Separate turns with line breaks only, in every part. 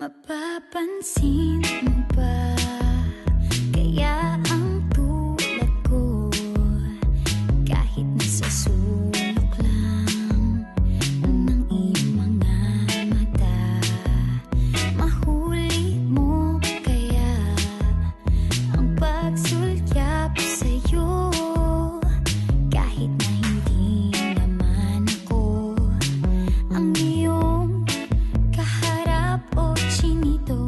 Mapapansin mo ba kaya ang tulad ko kahit nasa sulok lang ng iyong mga mata, mahuli mo kaya ang pagsulyap sa'yo kahit na hindi naman ako ang iyong kaharap o chinito.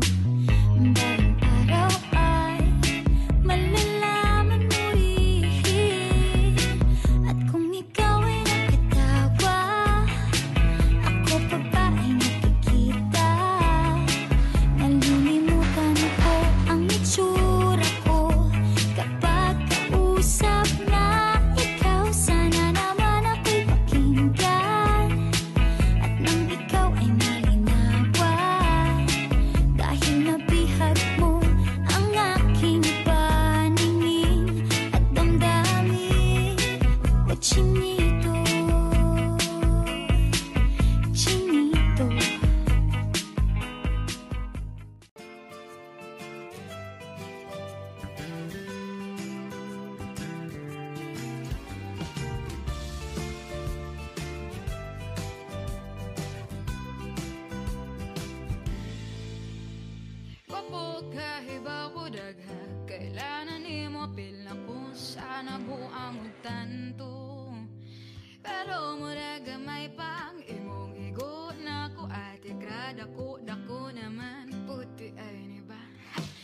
Balang araw ay malalaman mo rin, at kung ikaw ay nakatawa, ako pa ba ay nakikita? Nalilimutan ko ang itsura ko kapag kausap na ikaw. Sana naman ako'y pakinggan, at nang ikaw ay malinawan, dahil nabihag mo ang aking paningin at damdamin. O chinito, chinito.
Wapo kahibaw ko dagha, kailanan nimo apil na kung sana buang tanto. Pero mura gamay pang imong higot na ko, ate grada ko dako naman puti ay ni ba.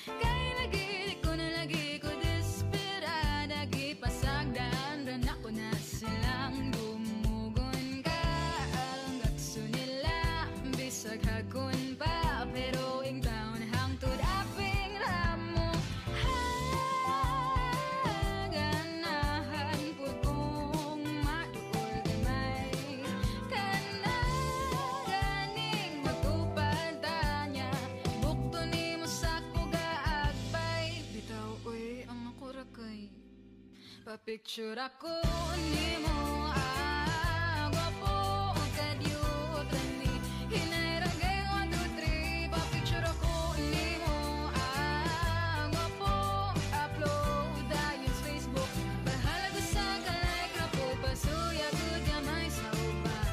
Kay lagi ko na lagi ko desperada, gipasagdaan ran ako na silang dumugon ka. Alanggat sunila bisag hakon pa, pero ing taon hangtod aping ramo. Ganahan po kong matukol gamay kana ganing magtupad tanya, bukto nimo sa kugaagbay. Bitaw oy ang ako rakay, pa-picture ako nimo. Gwapo ang kadyot rani, hinayragay 1, 2, 3, pa-picture ako nimo. Gwapo upload dayon sa Facebook, bahala ko sa kalike na po, pasuya ko gamay sa uban.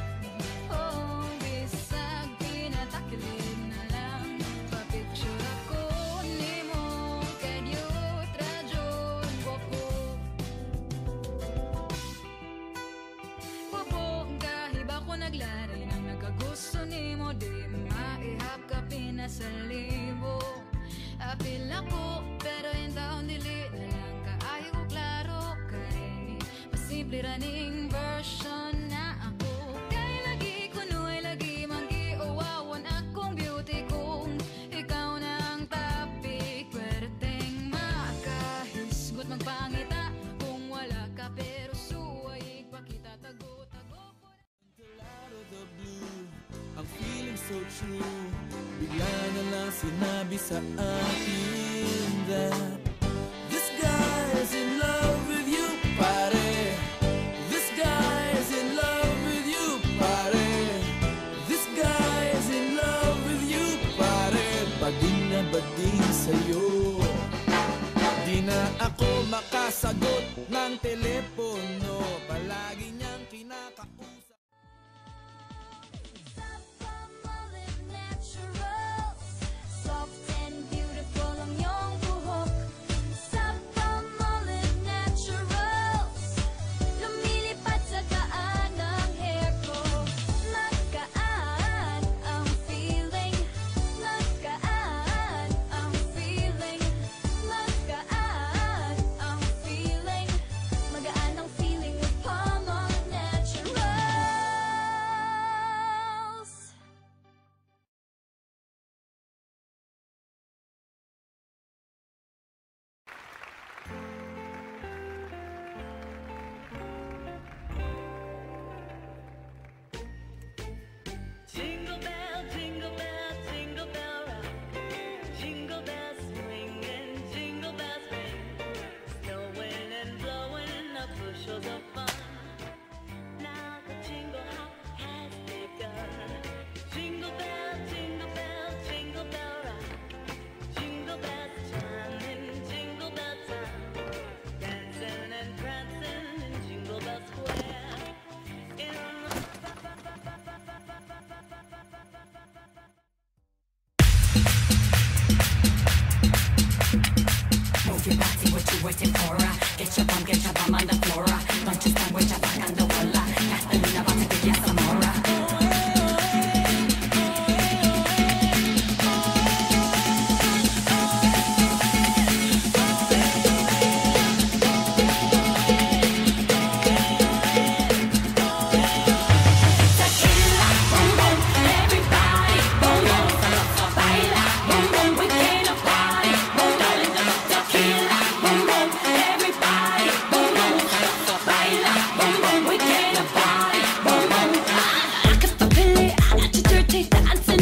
Oh, bisag pinatakilin na lang, pa-picture ako nimo. Kadyot radyon, gwapo. Wapo kahiba ko naglari nang nagkagusto nimo, di maihap ka pinasalibo. Apil ako pero yung taon dili na lang kaayo ko klaro, kay pasimple raning version na ako. Kay lagi ko nu'y lagi manggiuwawan akong beauty kung ikaw na ang topic. Pwerteng makahisgot magpangita kung wala ka, pero suway pakita tago-tago ko.
Out of the blue, ang feeling so true, bigla na lang sinabi sa akin that this guy is in love with you, pare. This guy is in love with you, pare. This guy is in love with you, pare. Bading na bading sa'yo, di na ako makasagot ng telepono, palagi niyang kinakausap.
Natural, soft and beautiful ang iyong buhok. until